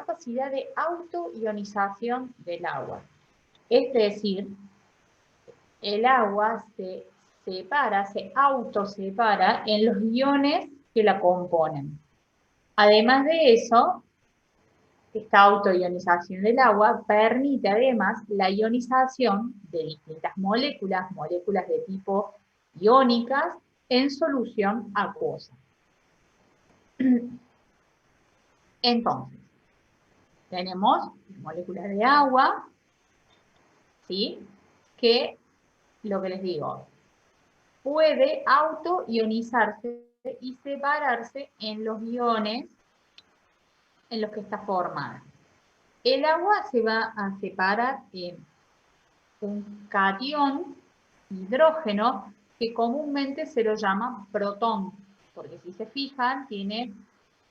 capacidad de autoionización del agua. Es decir, el agua se separa, se autosepara en los iones que la componen. Además de eso, esta autoionización del agua permite además la ionización de distintas moléculas, moléculas de tipo iónicas, en solución acuosa. Entonces, tenemos moléculas de agua, ¿sí? Que, lo que les digo, puede autoionizarse y separarse en los iones en los que está formada. El agua se va a separar en un catión, hidrógeno, que comúnmente se lo llama protón, porque si se fijan, tiene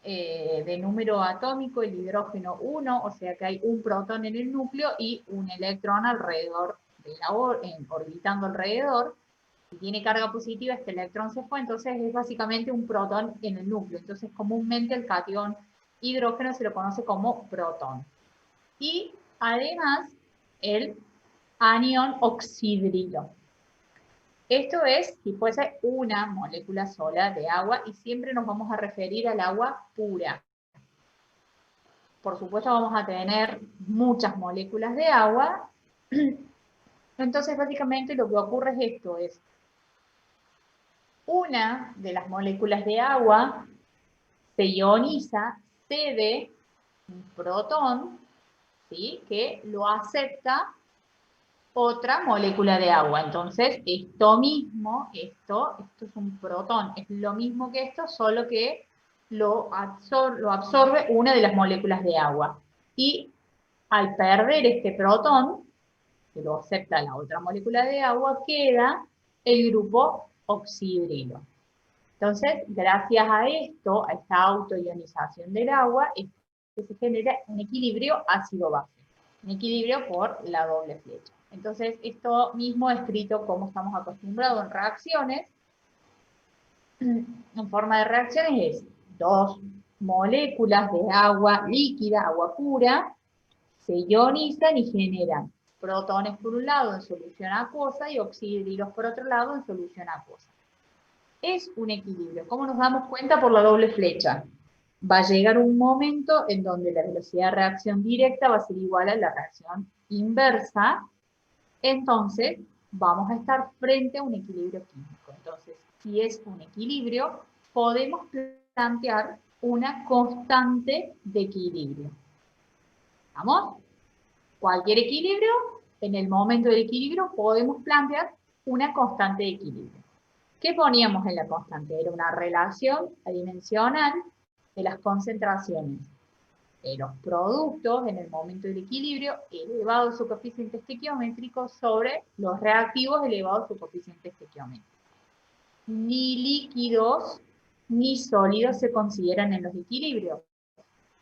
de número atómico el hidrógeno 1, o sea que hay un protón en el núcleo y un electrón alrededor, orbitando alrededor. Si tiene carga positiva, este electrón se fue, entonces es básicamente un protón en el núcleo. Entonces comúnmente el catión hidrógeno se lo conoce como protón. Y además el anión oxidrilo. Esto es si fuese una molécula sola de agua y siempre nos vamos a referir al agua pura. Por supuesto vamos a tener muchas moléculas de agua. Entonces básicamente lo que ocurre es esto, es una de las moléculas de agua se ioniza, cede un protón, ¿sí? Que lo acepta otra molécula de agua. Entonces, esto mismo, esto es un protón, es lo mismo que esto, solo que lo absorbe una de las moléculas de agua. Y al perder este protón, que lo acepta la otra molécula de agua, queda el grupo oxidrilo. Entonces, gracias a esto, a esta autoionización del agua, es que se genera un equilibrio ácido-base. Un equilibrio por la doble flecha. Entonces, esto mismo escrito como estamos acostumbrados en reacciones, en forma de reacciones es dos moléculas de agua líquida, agua pura, se ionizan y generan protones por un lado en solución acuosa y oxidrilos por otro lado en solución acuosa. Es un equilibrio. ¿Cómo nos damos cuenta? Por la doble flecha. Va a llegar un momento en donde la velocidad de reacción directa va a ser igual a la reacción inversa. Entonces, vamos a estar frente a un equilibrio químico. Entonces, si es un equilibrio, podemos plantear una constante de equilibrio. ¿Vamos? Cualquier equilibrio, en el momento del equilibrio, podemos plantear una constante de equilibrio. ¿Qué poníamos en la constante? Era una relación adimensional de las concentraciones de los productos en el momento del equilibrio elevado a su coeficiente estequiométrico sobre los reactivos elevados a su coeficiente estequiométrico. Ni líquidos ni sólidos se consideran en los equilibrios.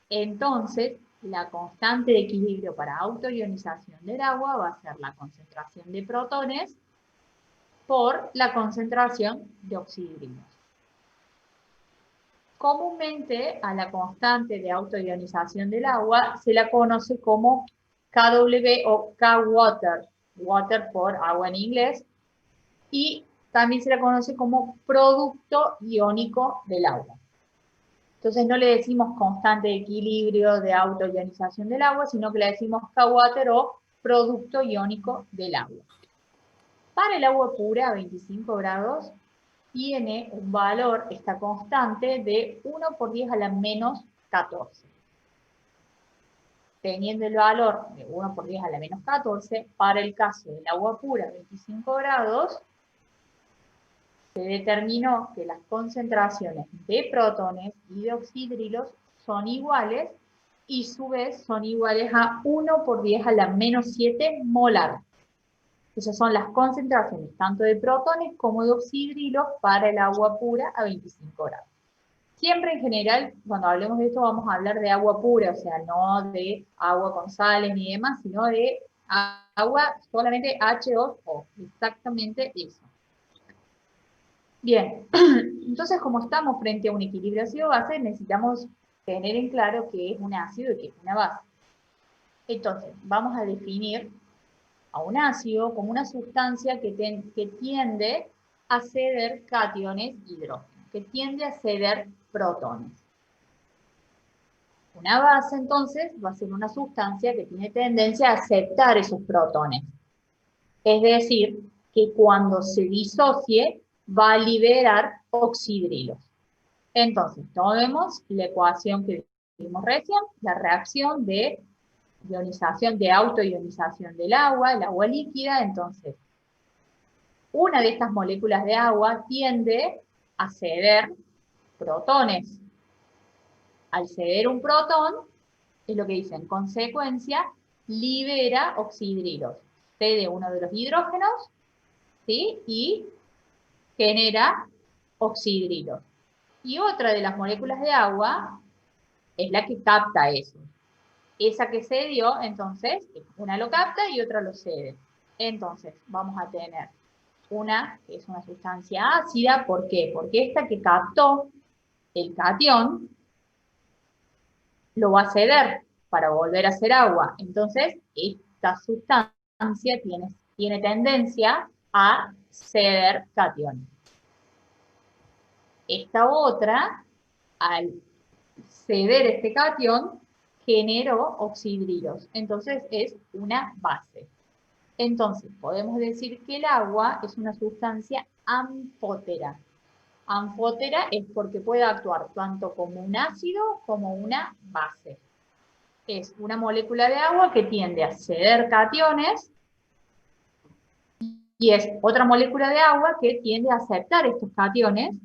Entonces, la constante de equilibrio para autoionización del agua va a ser la concentración de protones por la concentración de oxidrilos. Comúnmente a la constante de autoionización del agua se la conoce como KW o K-Water, water por agua en inglés, y también se la conoce como producto iónico del agua. Entonces no le decimos constante de equilibrio de autoionización del agua, sino que le decimos K-Water o producto iónico del agua. Para el agua pura a 25 grados, tiene un valor, esta constante, de 1 por 10 a la menos 14. Teniendo el valor de 1 por 10 a la menos 14, para el caso del agua pura a 25 grados, se determinó que las concentraciones de protones y de oxidrilos son iguales y a su vez son iguales a 1 por 10 a la menos 7 molar. Esas son las concentraciones tanto de protones como de oxidrilos para el agua pura a 25 grados. Siempre en general, cuando hablemos de esto, vamos a hablar de agua pura, o sea, no de agua con sales ni demás, sino de agua solamente H2O, exactamente eso. Bien, entonces como estamos frente a un equilibrio ácido-base, necesitamos tener en claro qué es un ácido y qué es una base. Entonces, vamos a definir a un ácido como una sustancia que tiende a ceder cationes hidrógenos, que tiende a ceder protones. Una base, entonces, va a ser una sustancia que tiene tendencia a aceptar esos protones. Es decir, que cuando se disocie, va a liberar oxidrilos. Entonces, tomemos la ecuación que vimos recién, la reacción de ionización, de autoionización del agua, el agua líquida. Entonces, una de estas moléculas de agua tiende a ceder protones. Al ceder un protón, es lo que dice, en consecuencia, libera oxidrilos. Cede uno de los hidrógenos, ¿sí? Y genera oxidrilos. Y otra de las moléculas de agua es la que capta eso. Esa que cedió, entonces, una lo capta y otra lo cede. Entonces, vamos a tener una que es una sustancia ácida. ¿Por qué? Porque esta que captó el catión lo va a ceder para volver a ser agua. Entonces, esta sustancia tiene tendencia a ceder cationes. Esta otra, al ceder este catión, generó oxidrilos. Entonces, es una base. Entonces, podemos decir que el agua es una sustancia anfótera. Anfótera es porque puede actuar tanto como un ácido como una base. Es una molécula de agua que tiende a ceder cationes y es otra molécula de agua que tiende a aceptar estos cationes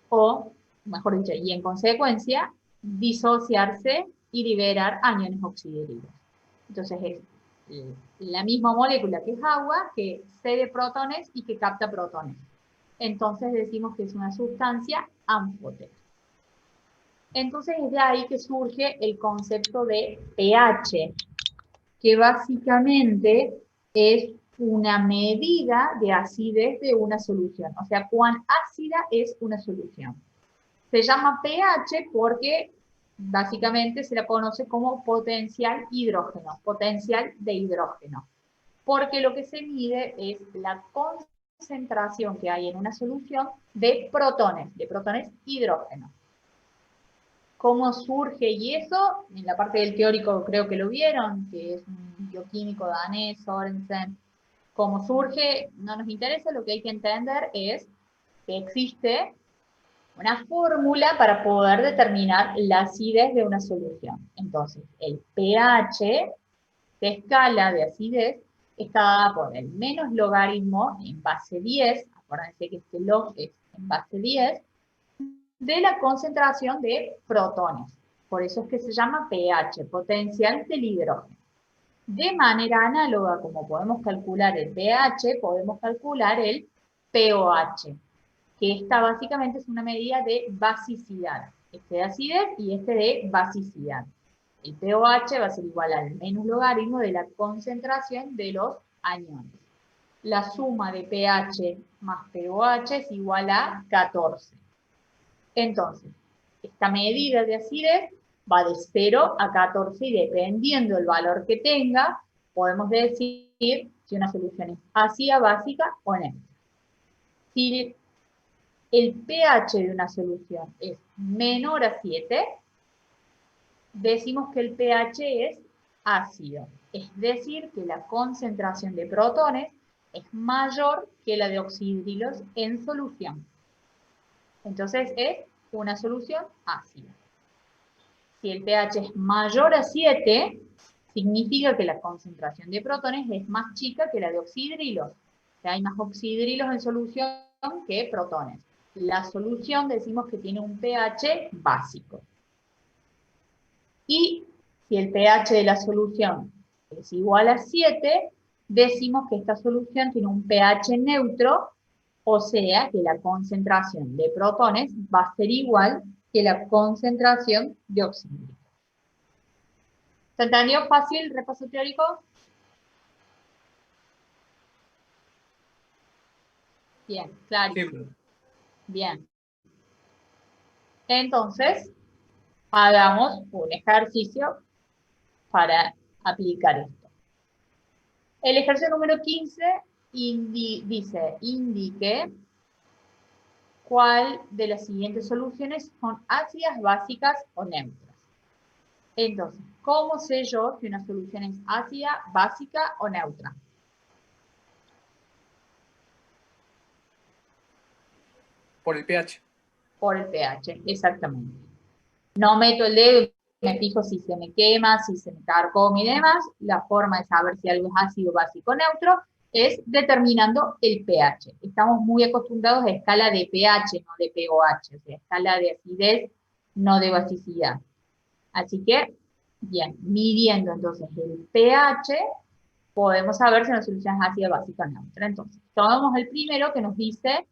o, mejor dicho, y en consecuencia, disociarse y liberar aniones oxidrilos. Entonces es la misma molécula que es agua, que cede protones y que capta protones. Entonces decimos que es una sustancia anfótera. Entonces es de ahí que surge el concepto de pH, que básicamente es una medida de acidez de una solución, o sea, cuán ácida es una solución. Se llama pH porque básicamente se la conoce como potencial hidrógeno, potencial de hidrógeno, porque lo que se mide es la concentración que hay en una solución de protones hidrógeno. ¿Cómo surge? Y eso, en la parte del teórico creo que lo vieron, que es un bioquímico danés, Sorensen. ¿Cómo surge? No nos interesa, lo que hay que entender es que existe una fórmula para poder determinar la acidez de una solución. Entonces, el pH, de escala de acidez, está dada por el menos logaritmo en base 10, acuérdense que este log es en base 10, de la concentración de protones. Por eso es que se llama pH, potencial del hidrógeno. De manera análoga, como podemos calcular el pH, podemos calcular el pOH, que esta básicamente es una medida de basicidad. Este de acidez y este de basicidad. El pOH va a ser igual al menos logaritmo de la concentración de los aniones. La suma de pH más pOH es igual a 14. Entonces, esta medida de acidez va de 0 a 14 y dependiendo del valor que tenga, podemos decir si una solución es ácida, básica o neutra. Si el pH de una solución es menor a 7, decimos que el pH es ácido. Es decir, que la concentración de protones es mayor que la de oxidrilos en solución. Entonces es una solución ácida. Si el pH es mayor a 7, significa que la concentración de protones es más chica que la de oxidrilos. O sea, hay más oxidrilos en solución que protones. La solución decimos que tiene un pH básico. Y si el pH de la solución es igual a 7, decimos que esta solución tiene un pH neutro, o sea que la concentración de protones va a ser igual que la concentración de oxígeno. ¿Se entendió fácil? ¿Repaso teórico? Bien, claro. Sí, Bien. Entonces, Hagamos un ejercicio para aplicar esto. El ejercicio número 15 dice, indique cuál de las siguientes soluciones son ácidas, básicas o neutras. Entonces, ¿cómo sé yo si una solución es ácida, básica o neutra? Por el pH. Por el pH, exactamente. No meto el dedo y me fijo si se me quema, si se me carcome y demás. La forma de saber si algo es ácido, básico o neutro es determinando el pH. Estamos muy acostumbrados a escala de pH, no de pOH, o sea, escala de acidez, no de basicidad. Así que, bien, midiendo entonces el pH, podemos saber si una solución es ácida, básica o neutra. Entonces, tomamos el primero que nos dice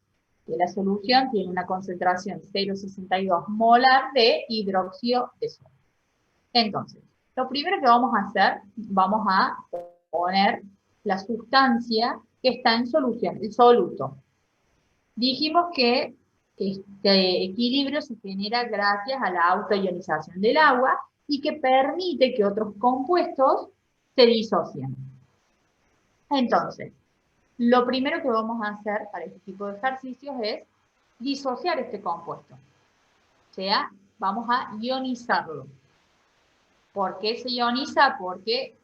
que la solución tiene una concentración 0,62 molar de hidróxido de sodio. Entonces, lo primero que vamos a hacer, vamos a poner la sustancia que está en solución, el soluto. Dijimos que este equilibrio se genera gracias a la autoionización del agua y que permite que otros compuestos se disocien. Entonces, lo primero que vamos a hacer para este tipo de ejercicios es disociar este compuesto. O sea, vamos a ionizarlo. ¿Por qué se ioniza? Porque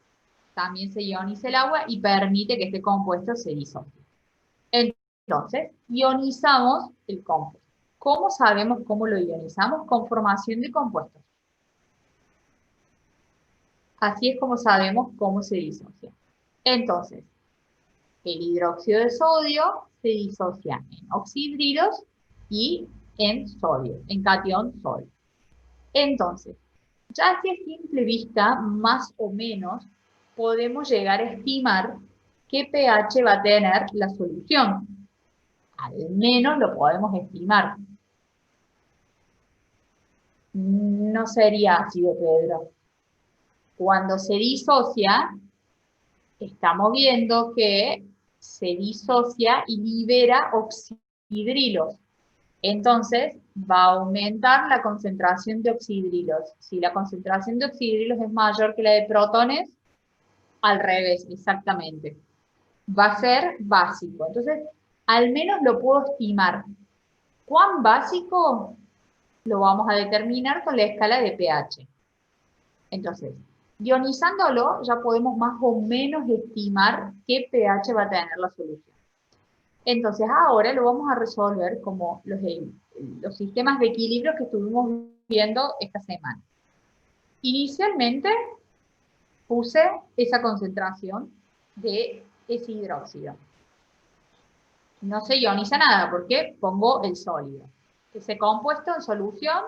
también se ioniza el agua y permite que este compuesto se disocie. Entonces, ionizamos el compuesto. ¿Cómo sabemos cómo lo ionizamos? Con formación de compuestos. Así es como sabemos cómo se disocia. Entonces, el hidróxido de sodio se disocia en oxidrilos y en sodio, en catión sodio. Entonces, ya así a simple vista, más o menos, podemos llegar a estimar qué pH va a tener la solución. Al menos lo podemos estimar. No sería ácido, Pedro. Cuando se disocia, estamos viendo que se disocia y libera oxidrilos. Entonces, va a aumentar la concentración de oxidrilos. Si la concentración de oxidrilos es mayor que la de protones, al revés, exactamente. Va a ser básico. Entonces, al menos lo puedo estimar. ¿Cuán básico? Lo vamos a determinar con la escala de pH. Entonces, ionizándolo, ya podemos más o menos estimar qué pH va a tener la solución. Entonces, ahora lo vamos a resolver como los sistemas de equilibrio que estuvimos viendo esta semana. Inicialmente puse esa concentración de ese hidróxido. No se ioniza nada porque pongo el sólido. Ese compuesto en solución,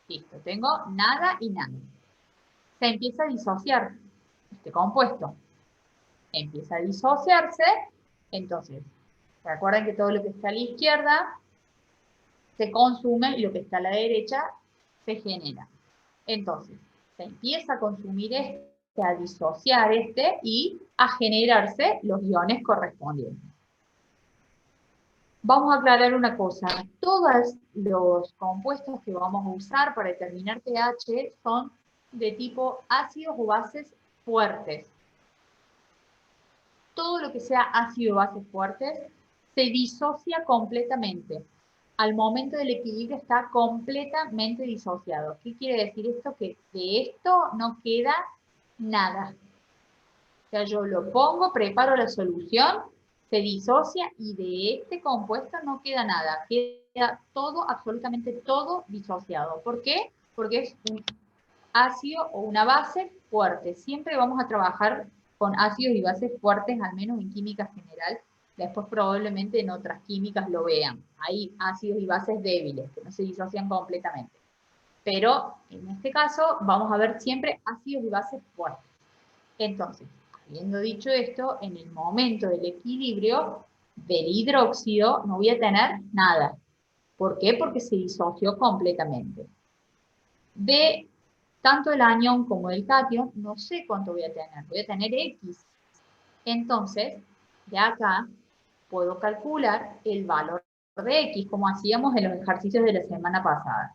listo, tengo nada y nada. Se empieza a disociar este compuesto. Empieza a disociarse, entonces, recuerden que todo lo que está a la izquierda se consume y lo que está a la derecha se genera. Entonces, se empieza a consumir este, a disociar este y a generarse los iones correspondientes. Vamos a aclarar una cosa, todos los compuestos que vamos a usar para determinar pH son de tipo ácidos o bases fuertes. Todo lo que sea ácido o bases fuertes se disocia completamente. Al momento del equilibrio está completamente disociado. ¿Qué quiere decir esto? Que de esto no queda nada. O sea, yo lo pongo, preparo la solución, se disocia y de este compuesto no queda nada. Queda todo, absolutamente todo disociado. ¿Por qué? Porque es un ácido o una base fuerte. Siempre vamos a trabajar con ácidos y bases fuertes, al menos en química general. Después probablemente en otras químicas lo vean. Hay ácidos y bases débiles que no se disocian completamente. Pero en este caso vamos a ver siempre ácidos y bases fuertes. Entonces, habiendo dicho esto, en el momento del equilibrio del hidróxido no voy a tener nada. ¿Por qué? Porque se disoció completamente. De tanto el anión como el catión, no sé cuánto voy a tener X. Entonces, de acá puedo calcular el valor de X, como hacíamos en los ejercicios de la semana pasada.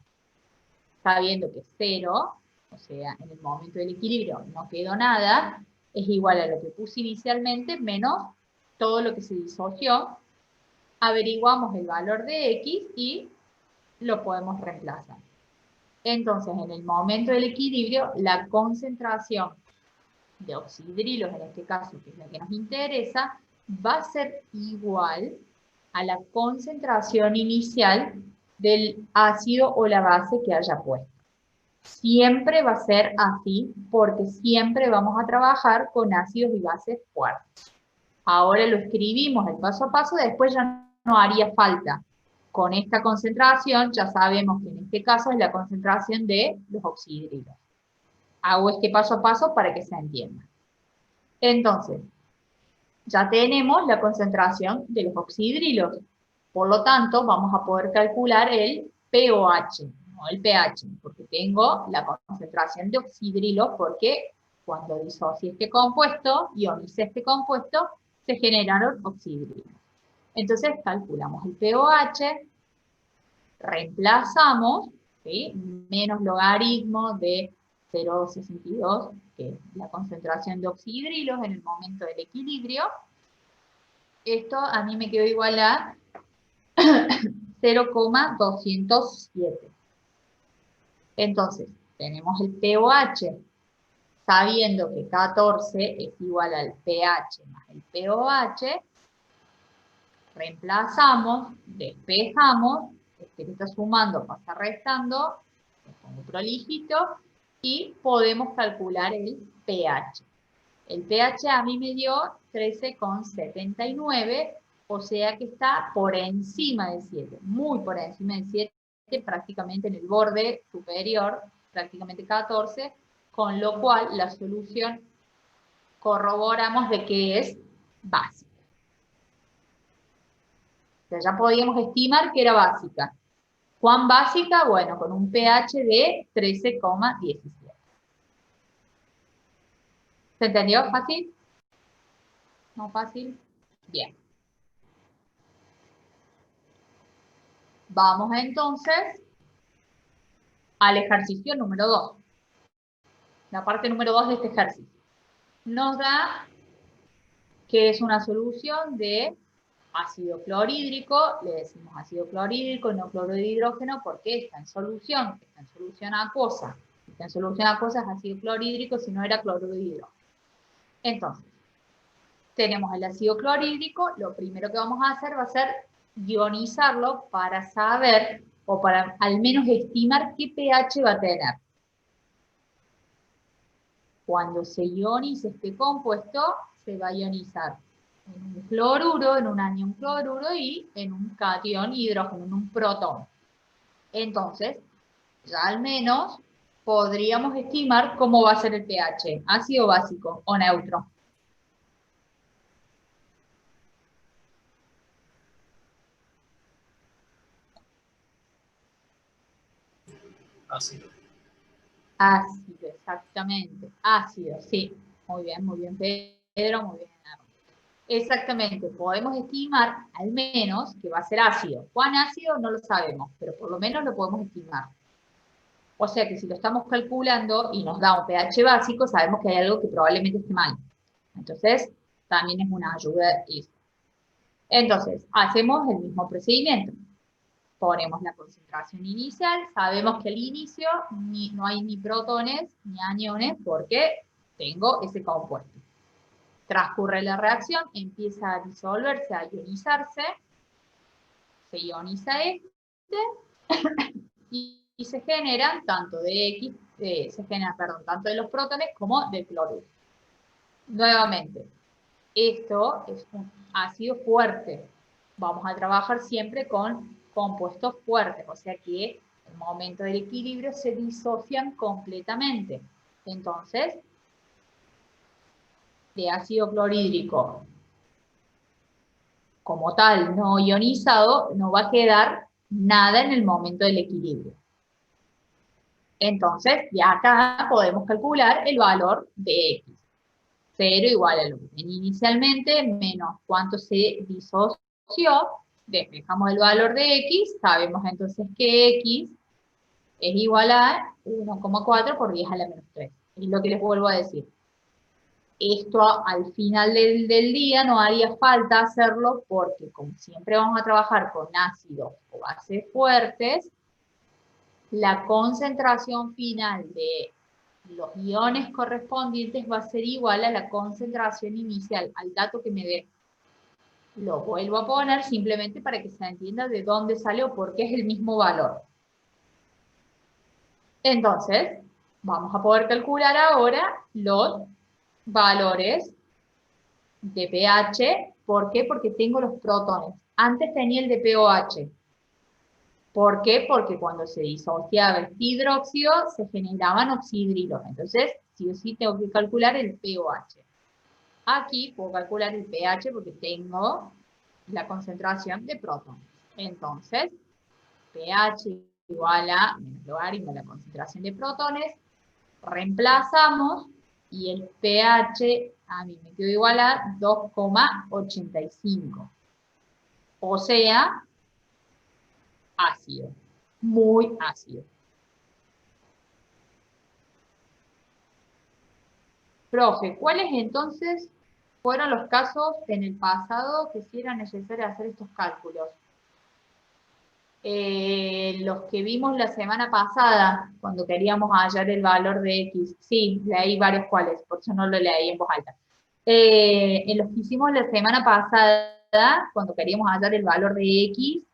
sabiendo que 0, o sea, en el momento del equilibrio no quedó nada, es igual a lo que puse inicialmente menos todo lo que se disoció. Averiguamos el valor de X y lo podemos reemplazar. Entonces, en el momento del equilibrio, la concentración de oxidrilos, en este caso, que es la que nos interesa, va a ser igual a la concentración inicial del ácido o la base que haya puesto. Siempre va a ser así, porque siempre vamos a trabajar con ácidos y bases fuertes. Ahora lo escribimos el paso a paso, después ya no haría falta. Con esta concentración ya sabemos que en este caso es la concentración de los oxidrilos. Hago este paso a paso para que se entienda. Entonces, ya tenemos la concentración de los oxidrilos. Por lo tanto, vamos a poder calcular el pOH, no el pH, porque tengo la concentración de oxidrilos, porque cuando disocié este compuesto, ionicé este compuesto, se generaron oxidrilos. Entonces, calculamos el pOH, reemplazamos, ¿sí?, menos logaritmo de 0,62, que es la concentración de oxidrilos en el momento del equilibrio. Esto a mí me quedó igual a 0,207. Entonces, tenemos el pOH, sabiendo que 14 es igual al pH más el pOH, reemplazamos, despejamos, este que está sumando pasa restando, le pongo prolijito, y podemos calcular el pH. El pH a mí me dio 13,79, o sea que está por encima de 7, muy por encima de 7, prácticamente en el borde superior, prácticamente 14, con lo cual la solución corroboramos de que es básica. O sea, ya podíamos estimar que era básica. ¿Cuán básica? Bueno, con un pH de 13,17. ¿Se entendió? ¿Fácil? ¿No fácil? Bien. Vamos entonces al ejercicio número 2. La parte número 2 de este ejercicio. Nos da que es una solución de ácido clorhídrico, le decimos ácido clorhídrico, no cloruro de hidrógeno, porque está en solución acuosa. Está en solución acuosa es ácido clorhídrico, si no era cloruro de hidrógeno. Entonces, tenemos el ácido clorhídrico, lo primero que vamos a hacer va a ser ionizarlo para saber, o para al menos estimar qué pH va a tener. Cuando se ionice este compuesto, se va a ionizar en un cloruro, en un anión cloruro y en un catión hidrógeno, en un protón. Entonces, ya al menos podríamos estimar cómo va a ser el pH, ácido básico o neutro. Ácido. Ácido, exactamente. Ácido, sí. Muy bien, Pedro, muy bien. Exactamente, podemos estimar al menos que va a ser ácido. ¿Cuán ácido? No lo sabemos, pero por lo menos lo podemos estimar. O sea que si lo estamos calculando y nos da un pH básico, sabemos que hay algo que probablemente esté mal. Entonces, también es una ayuda eso. Entonces, hacemos el mismo procedimiento. Ponemos la concentración inicial, sabemos que al inicio no hay ni protones ni aniones porque tengo ese compuesto. Transcurre la reacción, empieza a disolverse, a ionizarse, se ioniza este y se generan tanto de X, tanto de los protones como del cloruro. Nuevamente, esto es un ácido fuerte. Vamos a trabajar siempre con compuestos fuertes, o sea que en el momento del equilibrio se disocian completamente. Entonces, de ácido clorhídrico como tal no ionizado, no va a quedar nada en el momento del equilibrio. Entonces, ya acá podemos calcular el valor de X. 0 igual a lo que tenía inicialmente, menos cuánto se disoció, despejamos el valor de X, sabemos entonces que X es igual a 1,4 por 10 a la menos 3. Es lo que les vuelvo a decir. Esto al final del día no haría falta hacerlo porque como siempre vamos a trabajar con ácidos o bases fuertes, la concentración final de los iones correspondientes va a ser igual a la concentración inicial, al dato que me dé. Lo vuelvo a poner simplemente para que se entienda de dónde sale o por qué es el mismo valor. Entonces, vamos a poder calcular ahora los valores de pH. ¿Por qué? Porque tengo los protones. Antes tenía el de pOH. ¿Por qué? Porque cuando se disociaba este hidróxido, se generaban oxidrilos. Entonces, sí o sí tengo que calcular el pOH. Aquí puedo calcular el pH porque tengo la concentración de protones. Entonces, pH igual a menos logaritmo de la concentración de protones, reemplazamos y el pH a mí me quedó igual a 2,85. O sea, ácido, muy ácido. Profe, ¿cuáles entonces fueron los casos en el pasado que sí era necesario hacer estos cálculos? Los que vimos la semana pasada, cuando queríamos hallar el valor de X. Sí, leí varios cuales, por eso no lo leí en voz alta. En los que hicimos la semana pasada, cuando queríamos hallar el valor de X,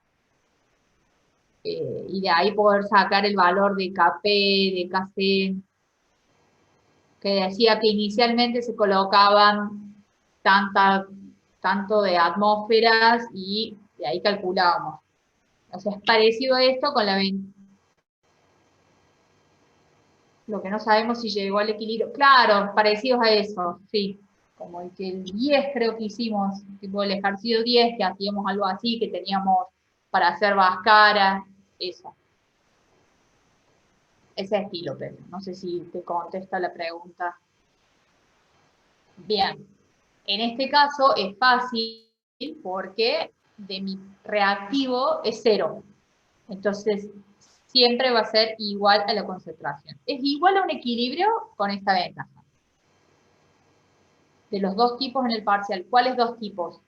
y de ahí poder sacar el valor de KP, de KC, que decía que inicialmente se colocaban tanto de atmósferas y de ahí calculábamos. O sea, es parecido a esto con lo que no sabemos si llegó al equilibrio. Claro, parecidos a eso, sí. Como el 10 creo que hicimos, tipo el ejercicio 10, que hacíamos algo así, que teníamos para hacer Bhaskara, eso. Ese estilo, pero no sé si te contesta la pregunta. Bien, en este caso es fácil porque de mi reactivo es 0. Entonces, siempre va a ser igual a la concentración. Es igual a un equilibrio con esta ventaja. De los dos tipos en el parcial, ¿cuáles dos tipos?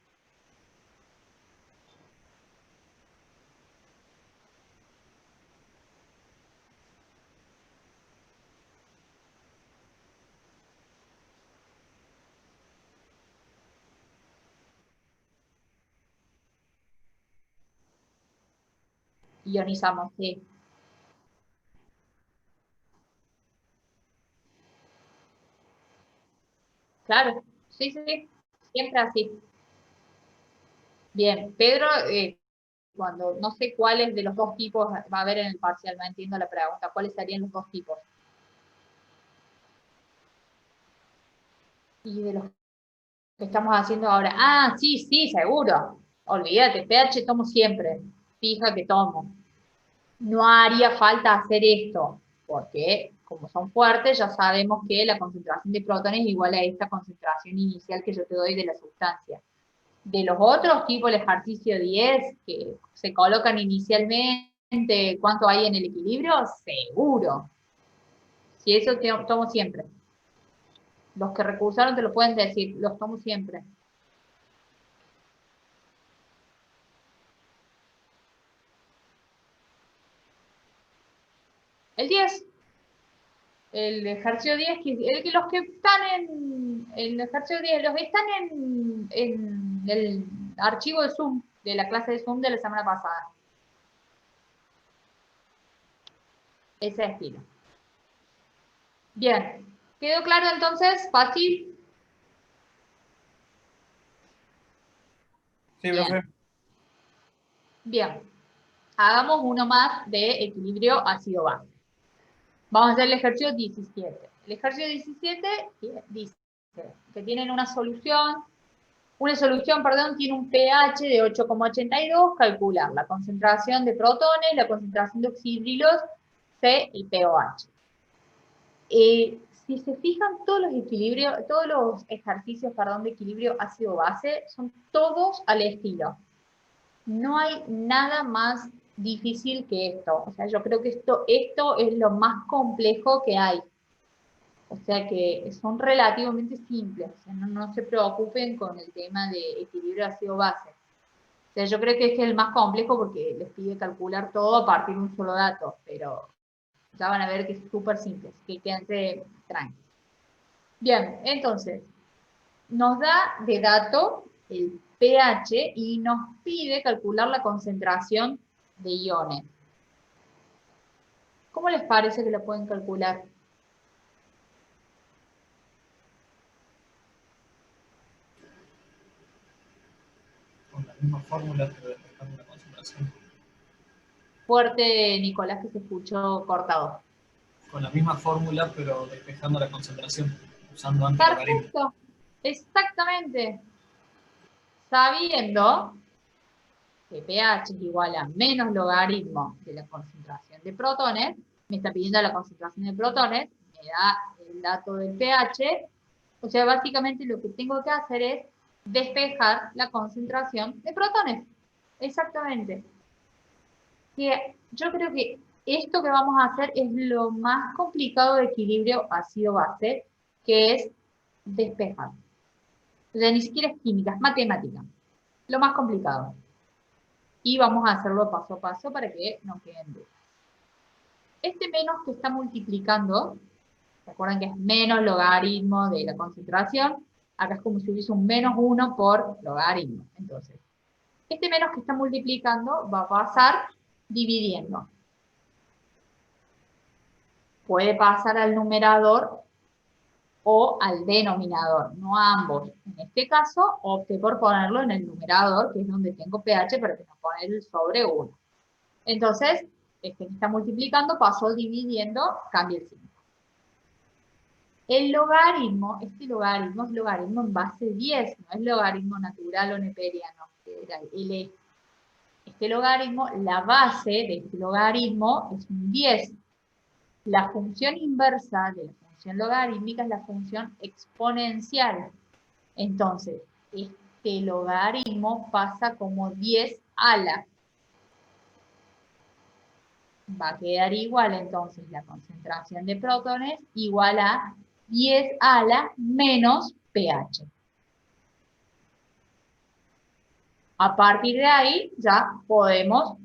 Ionizamos, sí. Claro, sí, sí, sí. Siempre así. Bien, Pedro, cuando no sé cuáles de los dos tipos va a haber en el parcial, no entiendo la pregunta, ¿cuáles serían los dos tipos? Y de los que estamos haciendo ahora. Ah, sí, sí, seguro. Olvídate, pH tomo siempre. Fija que tomo. No haría falta hacer esto, porque como son fuertes, ya sabemos que la concentración de protones es igual a esta concentración inicial que yo te doy de la sustancia. De los otros, tipo el ejercicio 10, que se colocan inicialmente, ¿cuánto hay en el equilibrio? Seguro. Si eso tomo siempre. Los que recursaron te lo pueden decir, los tomo siempre. El 10, el ejercicio 10, los que están en el ejercicio 10, los que están en el archivo de Zoom, de la clase de Zoom de la semana pasada. Ese estilo. Bien, ¿quedó claro entonces? Fácil. Sí, Bien, profe. bien. Hagamos uno más de equilibrio ácido-base. Vamos a hacer el ejercicio 17. El ejercicio 17 dice que tienen una solución, perdón, tiene un pH de 8,82, calcular la concentración de protones, la concentración de oxidrilos, C y pOH. Si se fijan, todos los equilibrios, todos los ejercicios, perdón, de equilibrio ácido-base son todos al estilo. No hay nada más difícil que esto. O sea, yo creo que esto es lo más complejo que hay. O sea que son relativamente simples. O sea, no se preocupen con el tema de equilibrio ácido-base. O sea, yo creo que este es el más complejo porque les pide calcular todo a partir de un solo dato, pero ya van a ver que es súper simple, así que quédense tranquilos. Bien, entonces, nos da de dato el pH y nos pide calcular la concentración de iones. ¿Cómo les parece que lo pueden calcular? Con la misma fórmula, pero despejando la concentración. Fuerte, Nicolás, que se escuchó cortado. Con la misma fórmula, pero despejando la concentración, usando antilogaritmo. Perfecto, exactamente. Sabiendo que pH es igual a menos logaritmo de la concentración de protones, me está pidiendo la concentración de protones, me da el dato del pH, o sea, básicamente lo que tengo que hacer es despejar la concentración de protones. Exactamente. Que yo creo que esto que vamos a hacer es lo más complicado de equilibrio ácido-base, que es despejar. O sea, ni siquiera es química, es matemática. Lo más complicado. Y vamos a hacerlo paso a paso para que no queden dudas. Este menos que está multiplicando, recuerden que es menos logaritmo de la concentración, acá es como si hubiese un menos 1 por logaritmo. Entonces, este menos que está multiplicando va a pasar dividiendo. Puede pasar al numerador o al denominador, no a ambos. En este caso, opté por ponerlo en el numerador, que es donde tengo pH, para que no poner el sobre 1. Entonces, este que está multiplicando pasó dividiendo, cambia el signo. El logaritmo, este logaritmo es logaritmo en base 10, no es logaritmo natural o neperiano, que era el E. Este logaritmo, la base de este logaritmo es un 10. La función inversa de la función logarítmica es la función exponencial. Entonces, este logaritmo pasa como 10 a la. Va a quedar igual entonces la concentración de protones igual a 10 a la menos pH. A partir de ahí ya podemos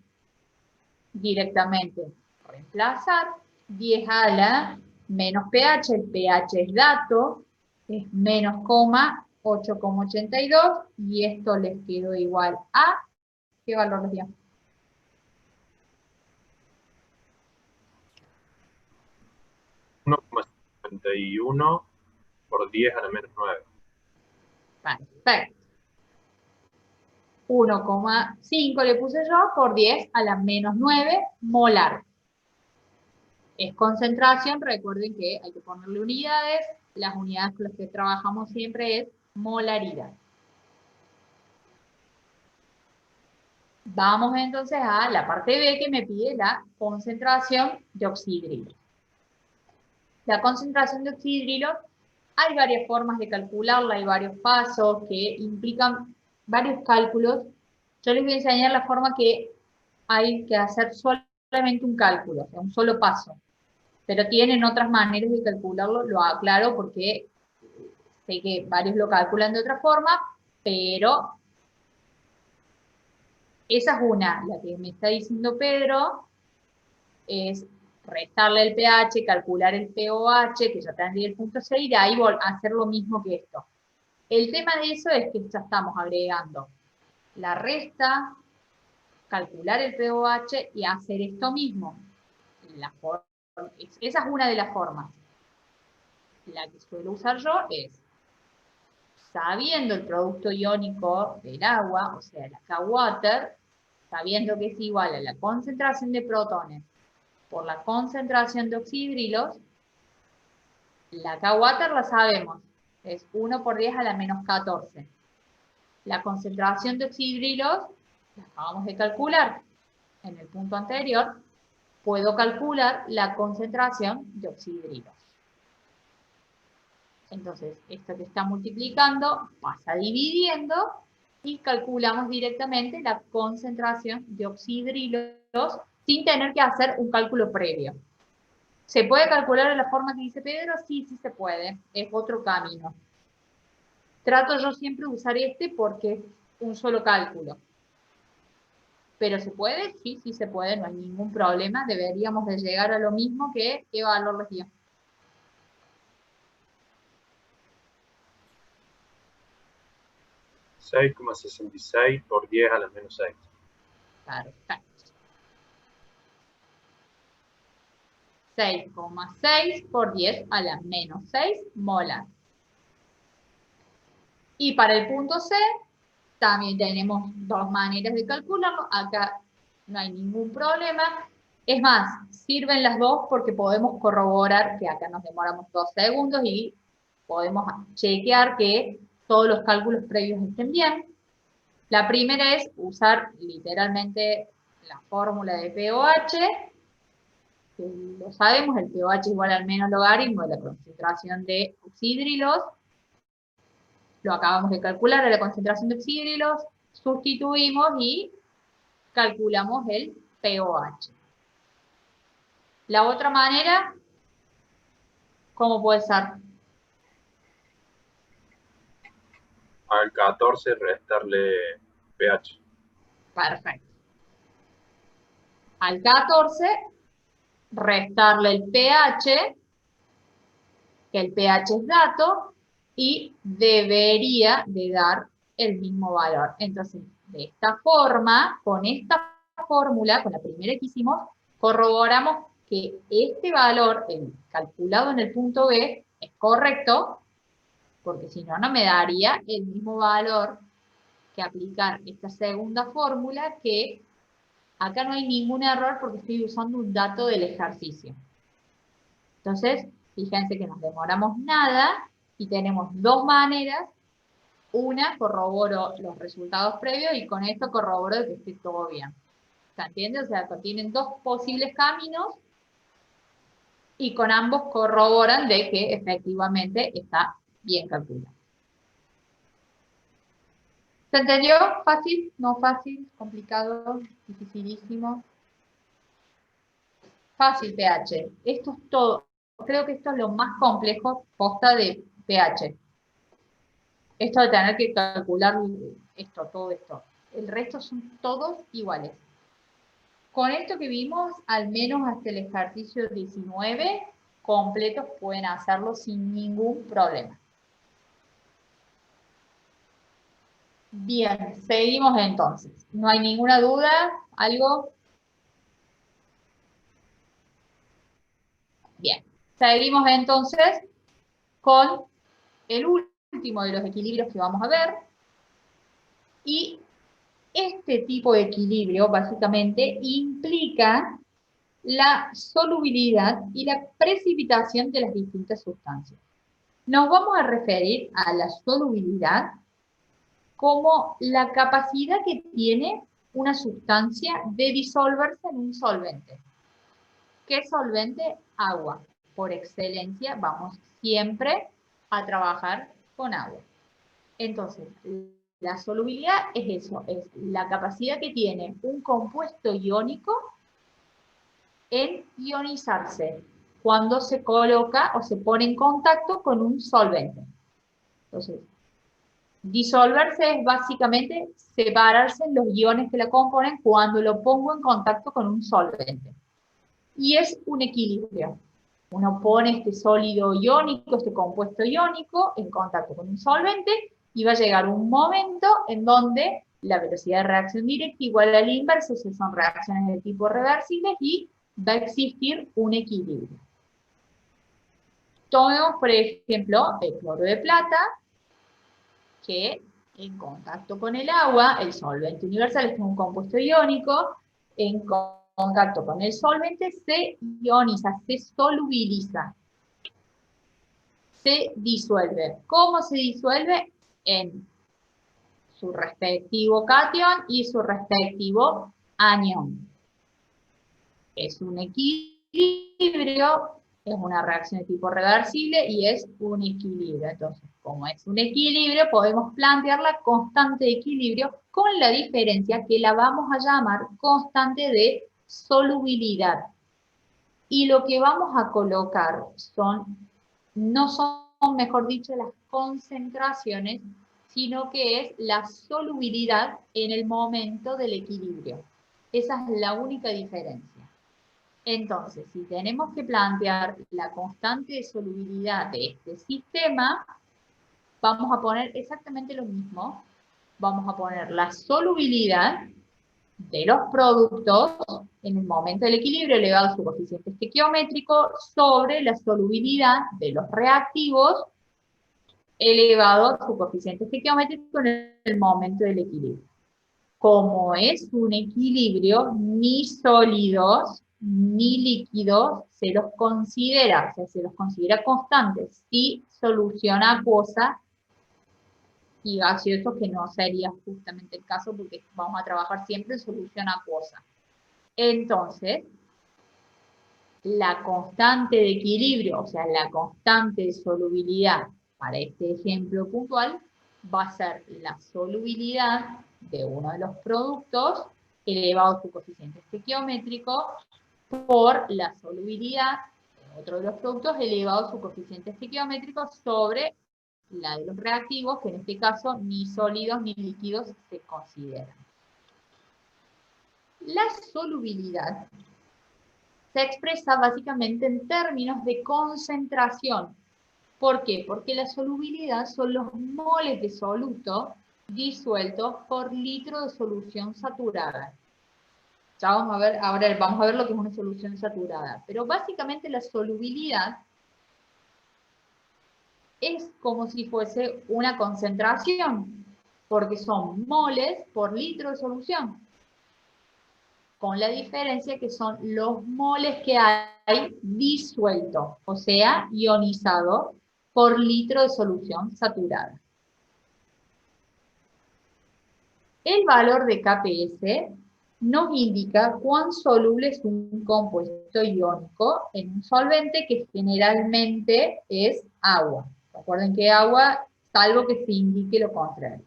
directamente reemplazar 10 a la menos pH, el pH es dato, es menos 8,82 y esto les quedó igual a, ¿qué valor les dio? 1,51 por 10 a la menos 9. Perfecto. 1,5 le puse yo por 10 a la menos 9 molar. Es concentración, recuerden que hay que ponerle unidades, las unidades con las que trabajamos siempre es molaridad. Vamos entonces a la parte B que me pide la concentración de oxidrilo. La concentración de oxidrilo, hay varias formas de calcularla, hay varios pasos que implican varios cálculos. Yo les voy a enseñar la forma que hay que hacer solamente un cálculo, o sea, un solo paso. Pero tienen otras maneras de calcularlo, lo aclaro porque sé que varios lo calculan de otra forma, pero esa es una, la que me está diciendo Pedro, es restarle el pH, calcular el pOH, que ya tendría el punto 6, y de ahí hacer lo mismo que esto. El tema de eso es que ya estamos agregando la resta, calcular el pOH y hacer esto mismo. Esa es una de las formas. La que suelo usar yo es, sabiendo el producto iónico del agua, o sea, la K-Water, sabiendo que es igual a la concentración de protones por la concentración de oxidrilos, la K-Water la sabemos, es 1 por 10 a la menos 14. La concentración de oxidrilos la acabamos de calcular en el punto anterior, puedo calcular la concentración de oxidrilos. Entonces, esto que está multiplicando pasa dividiendo y calculamos directamente la concentración de oxidrilos sin tener que hacer un cálculo previo. ¿Se puede calcular de la forma que dice Pedro? Sí, sí se puede. Es otro camino. Trato yo siempre de usar este porque es un solo cálculo. ¿Pero se puede? Sí, sí se puede, no hay ningún problema. Deberíamos de llegar a lo mismo que qué valor les dio. $6,66 por 10 a la menos 6. Perfecto. 6,6 por 10 a la menos 6 molar. Y para el punto C, también tenemos dos maneras de calcularlo. Acá no hay ningún problema. Es más, sirven las dos porque podemos corroborar, que acá nos demoramos 2 segundos y podemos chequear que todos los cálculos previos estén bien. La primera es usar literalmente la fórmula de pOH, que lo sabemos, el pOH es igual al menos logaritmo de la concentración de oxidrilos. Lo acabamos de calcular a la concentración de oxidrilos, sustituimos y calculamos el pOH. La otra manera, ¿cómo puede ser? Al 14 restarle pH. Perfecto. Al 14, restarle el pH, que el pH es dato, y debería de dar el mismo valor. Entonces, de esta forma, con esta fórmula, con la primera que hicimos, corroboramos que este valor, el calculado en el punto B, es correcto, porque si no, no me daría el mismo valor que aplicar esta segunda fórmula, que acá no hay ningún error porque estoy usando un dato del ejercicio. Entonces, fíjense que nos demoramos nada y tenemos dos maneras. Una, corroboro los resultados previos y con esto corroboro que esté todo bien. ¿Se entiende? O sea, tienen dos posibles caminos y con ambos corroboran de que efectivamente está bien calculado. ¿Se entendió? ¿Fácil? ¿No fácil? ¿Complicado? ¿Dificilísimo? Fácil pH. Esto es todo. Creo que esto es lo más complejo posta de pH. Esto de tener que calcular esto, todo esto. El resto son todos iguales. Con esto que vimos, al menos hasta el ejercicio 19, completos pueden hacerlo sin ningún problema. Bien, seguimos entonces. ¿No hay ninguna duda? ¿Algo? Bien, seguimos entonces con el último de los equilibrios que vamos a ver. Y este tipo de equilibrio básicamente implica la solubilidad y la precipitación de las distintas sustancias. Nos vamos a referir a la solubilidad como la capacidad que tiene una sustancia de disolverse en un solvente. ¿Qué solvente? Agua. Por excelencia, vamos siempre a trabajar con agua. Entonces, la solubilidad es eso, es la capacidad que tiene un compuesto iónico en ionizarse cuando se coloca o se pone en contacto con un solvente. Entonces, disolverse es básicamente separarse en los iones que la componen cuando lo pongo en contacto con un solvente. Y es un equilibrio. Uno pone este sólido iónico, este compuesto iónico, en contacto con un solvente y va a llegar un momento en donde la velocidad de reacción directa igual al inverso, o sea, son reacciones de tipo reversibles y va a existir un equilibrio. Tomemos, por ejemplo, el cloro de plata, que en contacto con el agua, el solvente universal es un compuesto iónico, en contacto con el solvente se ioniza, se solubiliza, se disuelve. ¿Cómo se disuelve? En su respectivo catión y su respectivo anión. Es un equilibrio Es una reacción de tipo reversible y es un equilibrio. Entonces, como es un equilibrio, podemos plantear la constante de equilibrio con la diferencia que la vamos a llamar constante de solubilidad. Y lo que vamos a colocar no son, mejor dicho, las concentraciones, sino que es la solubilidad en el momento del equilibrio. Esa es la única diferencia. Entonces, si tenemos que plantear la constante de solubilidad de este sistema, vamos a poner exactamente lo mismo. Vamos a poner la solubilidad de los productos en el momento del equilibrio elevado a su coeficiente estequiométrico sobre la solubilidad de los reactivos elevado a su coeficiente estequiométrico en el momento del equilibrio. Como es un equilibrio, ni sólidos ni líquidos se los considera, o sea, se los considera constantes. Sí, solución acuosa y gaseosos, que no sería justamente el caso porque vamos a trabajar siempre en solución acuosa. Entonces, la constante de equilibrio, o sea, la constante de solubilidad para este ejemplo puntual, va a ser la solubilidad de uno de los productos elevado a su coeficiente estequiométrico por la solubilidad de otro de los productos elevado a su coeficiente estequiométrico sobre la de los reactivos, que en este caso ni sólidos ni líquidos se consideran. La solubilidad se expresa básicamente en términos de concentración. ¿Por qué? Porque la solubilidad son los moles de soluto disueltos por litro de solución saturada. Ya vamos a ver, ahora vamos a ver lo que es una solución saturada. Pero básicamente la solubilidad es como si fuese una concentración, porque son moles por litro de solución, con la diferencia que son los moles que hay disueltos, o sea, ionizado por litro de solución saturada. El valor de KPS nos indica cuán soluble es un compuesto iónico en un solvente que generalmente es agua. Recuerden que agua, salvo que se indique lo contrario.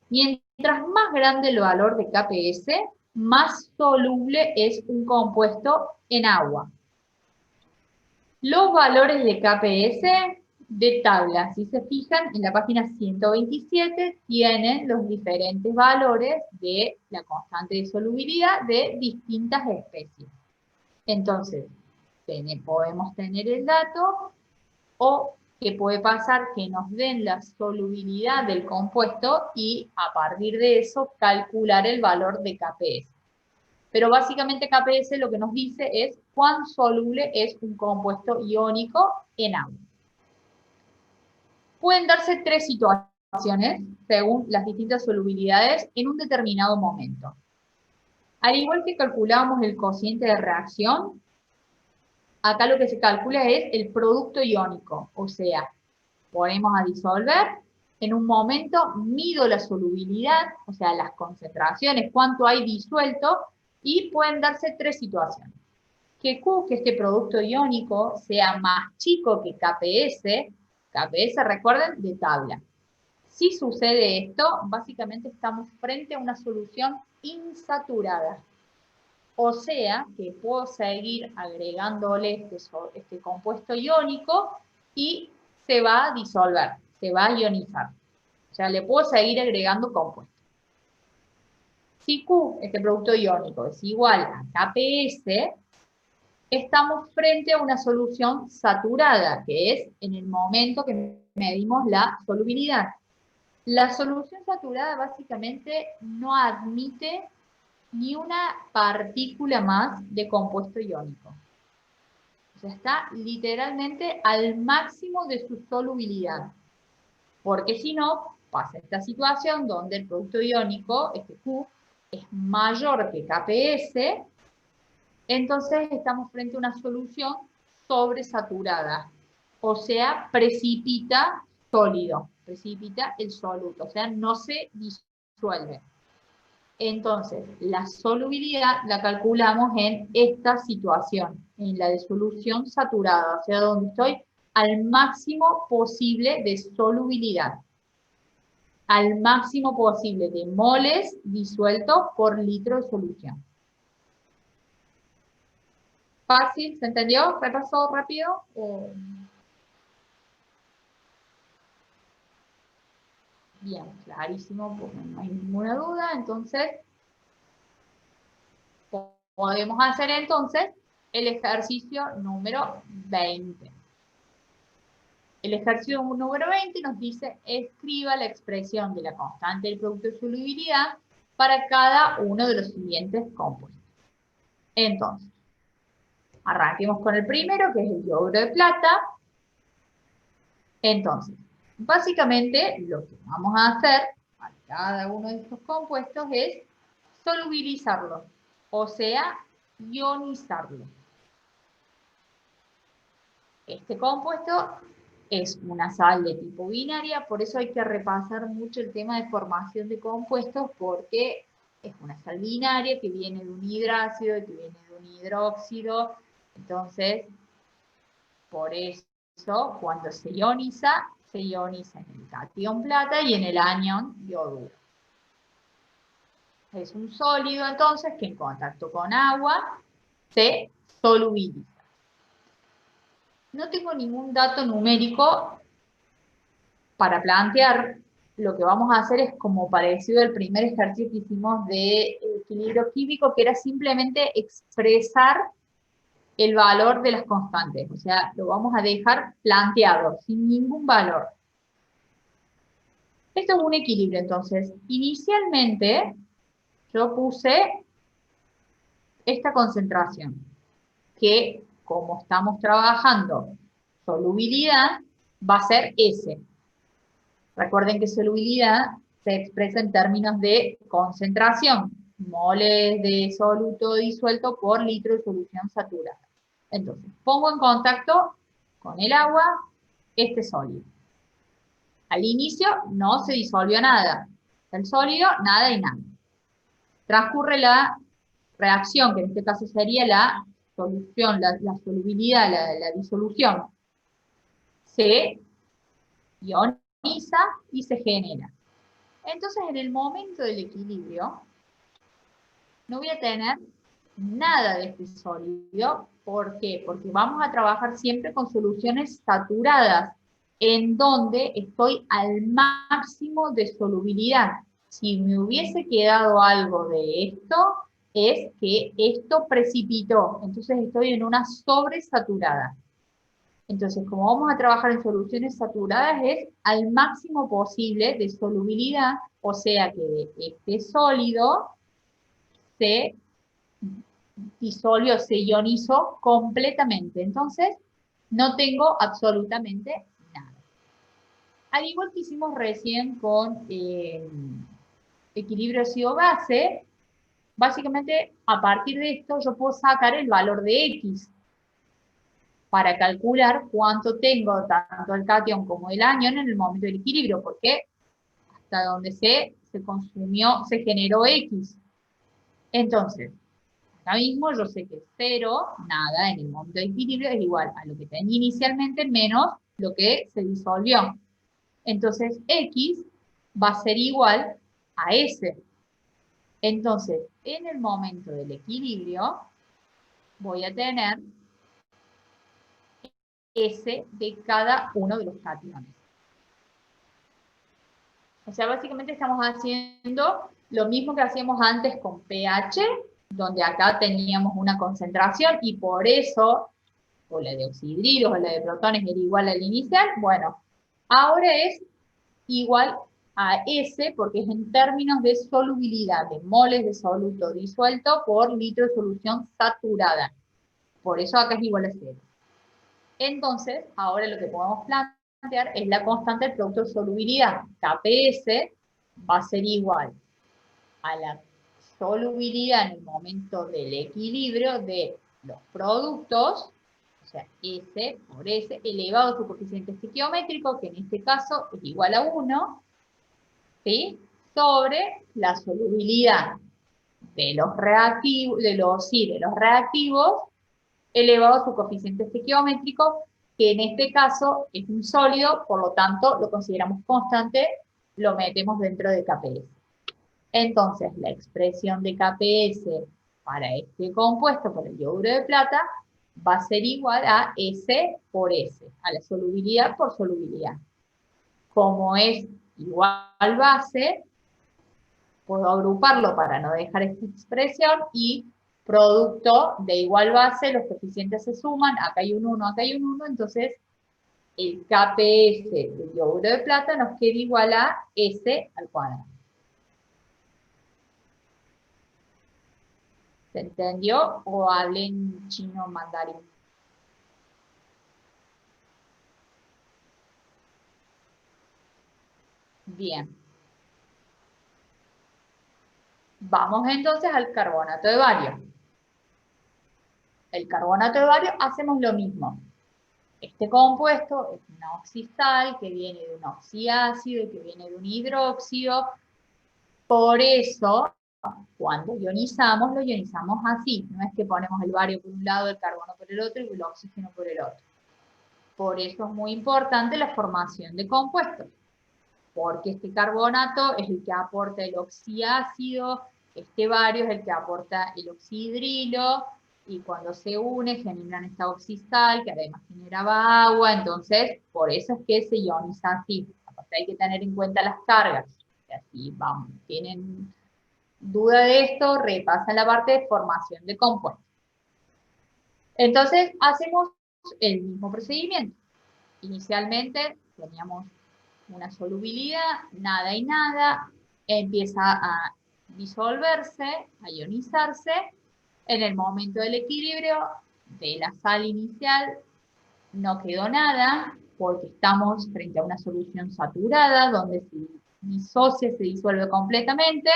Mientras más grande el valor de KPS, más soluble es un compuesto en agua. Los valores de KPS de tabla, si se fijan, en la página 127 tienen los diferentes valores de la constante de solubilidad de distintas especies. Entonces, podemos tener el dato, o que puede pasar que nos den la solubilidad del compuesto y a partir de eso calcular el valor de KPS. Pero básicamente KPS lo que nos dice es cuán soluble es un compuesto iónico en agua. Pueden darse tres situaciones según las distintas solubilidades en un determinado momento. Al igual que calculamos el cociente de reacción, acá lo que se calcula es el producto iónico, o sea, ponemos a disolver, en un momento mido la solubilidad, o sea, las concentraciones, cuánto hay disuelto, y pueden darse tres situaciones. Que Q, que este producto iónico, sea más chico que KPS, KPS, recuerden, de tabla. Si sucede esto, básicamente estamos frente a una solución insaturada. O sea, que puedo seguir agregándole este compuesto iónico y se va a disolver, se va a ionizar. O sea, le puedo seguir agregando compuestos. Si Q, este producto iónico, es igual a KPS, estamos frente a una solución saturada, que es en el momento que medimos la solubilidad. La solución saturada básicamente no admite ni una partícula más de compuesto iónico. O sea, está literalmente al máximo de su solubilidad. Porque si no, pasa esta situación donde el producto iónico, este Q, es mayor que KPS, entonces estamos frente a una solución sobresaturada. O sea, precipita sólido, precipita el soluto, o sea, no se disuelve. Entonces, la solubilidad la calculamos en esta situación, en la de solución saturada, o sea, donde estoy al máximo posible de solubilidad, al máximo posible de moles disueltos por litro de solución. ¿Fácil? ¿Se entendió? ¿Repasó rápido? Bien, clarísimo, porque no hay ninguna duda. Entonces, podemos hacer entonces el ejercicio número 20. El ejercicio número 20 nos dice, escriba la expresión de la constante del producto de solubilidad para cada uno de los siguientes compuestos. Entonces, arranquemos con el primero, que es el yoduro de plata. Entonces, básicamente lo que vamos a hacer para cada uno de estos compuestos es solubilizarlo, o sea, ionizarlo. Este compuesto es una sal de tipo binaria, por eso hay que repasar mucho el tema de formación de compuestos, porque es una sal binaria que viene de un hidrácido y que viene de un hidróxido. Entonces, por eso, cuando se ioniza en el catión plata y en el anión yoduro. Es un sólido, entonces, que en contacto con agua se solubiliza. No tengo ningún dato numérico para plantear. Lo que vamos a hacer es como parecido al primer ejercicio que hicimos de equilibrio químico, que era simplemente expresar el valor de las constantes. O sea, lo vamos a dejar planteado, sin ningún valor. Esto es un equilibrio, entonces. Inicialmente, yo puse esta concentración, que como estamos trabajando solubilidad, va a ser S. Recuerden que solubilidad se expresa en términos de concentración, moles de soluto disuelto por litro de solución saturada. Entonces, pongo en contacto con el agua este sólido. Al inicio no se disolvió nada. El sólido, nada y nada. Transcurre la reacción, que en este caso sería la solución, la solubilidad, la disolución. Se ioniza y se genera. Entonces, en el momento del equilibrio, no voy a tener nada de este sólido. ¿Por qué? Porque vamos a trabajar siempre con soluciones saturadas, en donde estoy al máximo de solubilidad. Si me hubiese quedado algo de esto, es que esto precipitó. Entonces estoy en una sobresaturada. Entonces, como vamos a trabajar en soluciones saturadas, es al máximo posible de solubilidad, o sea que de este sólido se disolvió, se ionizó completamente. Entonces, no tengo absolutamente nada. Al igual que hicimos recién con equilibrio ácido-base, básicamente a partir de esto yo puedo sacar el valor de X para calcular cuánto tengo tanto el catión como el anión en el momento del equilibrio, porque hasta donde se consumió, se generó X. Entonces, ahora mismo yo sé que 0, nada, en el momento de equilibrio es igual a lo que tenía inicialmente menos lo que se disolvió. Entonces, X va a ser igual a S. Entonces, en el momento del equilibrio, voy a tener S de cada uno de los cationes. O sea, básicamente estamos haciendo lo mismo que hacíamos antes con pH, donde acá teníamos una concentración y por eso, o la de oxidrilos o la de protones era igual al inicial. Bueno, ahora es igual a S porque es en términos de solubilidad, de moles de soluto disuelto por litro de solución saturada. Por eso acá es igual a 0. Entonces, ahora lo que podemos plantear es la constante del producto de solubilidad. KPS va a ser igual a la solubilidad en el momento del equilibrio de los productos, o sea, S por S elevado a su coeficiente estequiométrico, que en este caso es igual a 1, ¿sí? sobre la solubilidad de los reactivos, de los reactivos elevado a su coeficiente estequiométrico, que en este caso es un sólido, por lo tanto lo consideramos constante, lo metemos dentro de KPS. Entonces, la expresión de KPS para este compuesto, para el yoduro de plata, va a ser igual a S por S, a la solubilidad por solubilidad. Como es igual base, puedo agruparlo para no dejar esta expresión y producto de igual base, los coeficientes se suman, acá hay un 1, acá hay un 1, entonces el KPS del yoduro de plata nos queda igual a S al cuadrado. ¿Se entendió? ¿O hablen chino mandarín? Bien. Vamos entonces al carbonato de bario. El carbonato de bario hacemos lo mismo. Este compuesto es una oxistal que viene de un oxiácido y que viene de un hidróxido. Por eso, cuando ionizamos, lo ionizamos así. No es que ponemos el bario por un lado, el carbono por el otro y el oxígeno por el otro. Por eso es muy importante la formación de compuestos. Porque este carbonato es el que aporta el oxiácido, este bario es el que aporta el oxihidrilo, y cuando se une generan esta oxistal, que además generaba agua, entonces por eso es que se ioniza así. Aparte hay que tener en cuenta las cargas. Así vamos, tienen duda de esto, repasan la parte de formación de compuestos. Entonces hacemos el mismo procedimiento. Inicialmente teníamos una solubilidad, nada y nada, empieza a disolverse, a ionizarse. En el momento del equilibrio de la sal inicial no quedó nada, porque estamos frente a una solución saturada, donde se disocia, se disuelve completamente.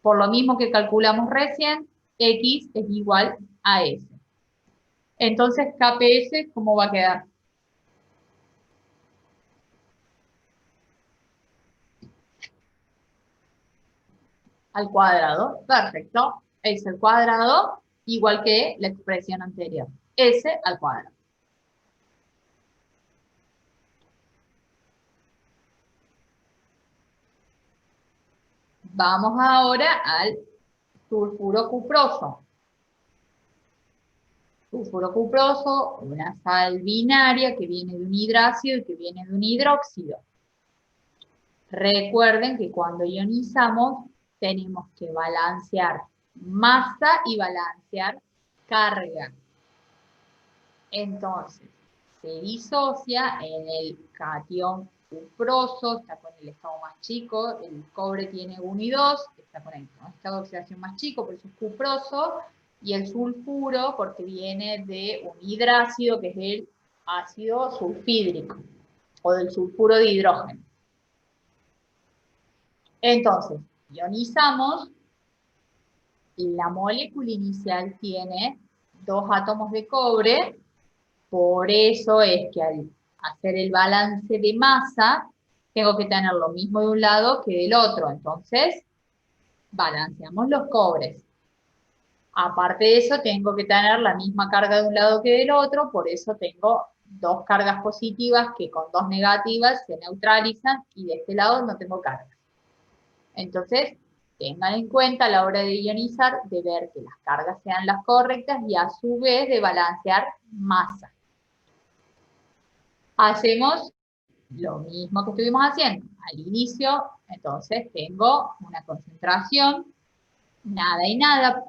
Por lo mismo que calculamos recién, X es igual a S. Entonces, KPS, ¿cómo va a quedar? Al cuadrado, perfecto. S al cuadrado, igual que la expresión anterior. S al cuadrado. Vamos ahora al sulfuro cuproso. Sulfuro cuproso, una sal binaria que viene de un hidrácido y que viene de un hidróxido. Recuerden que cuando ionizamos tenemos que balancear masa y balancear carga. Entonces, se disocia en el catión cuproso, está con el estado más chico, el cobre tiene 1 y 2, está con el estado de oxidación más chico, por eso es cuproso, y el sulfuro porque viene de un hidrácido, que es el ácido sulfídrico, o del sulfuro de hidrógeno. Entonces, ionizamos, y la molécula inicial tiene 2 átomos de cobre, por eso es que al hacer el balance de masa, tengo que tener lo mismo de un lado que del otro. Entonces, balanceamos los cobres. Aparte de eso, tengo que tener la misma carga de un lado que del otro, por eso tengo 2 cargas positivas que con 2 negativas se neutralizan, y de este lado no tengo cargas. Entonces, tengan en cuenta a la hora de ionizar, de ver que las cargas sean las correctas y a su vez de balancear masa. Hacemos lo mismo que estuvimos haciendo al inicio, entonces tengo una concentración, nada y nada,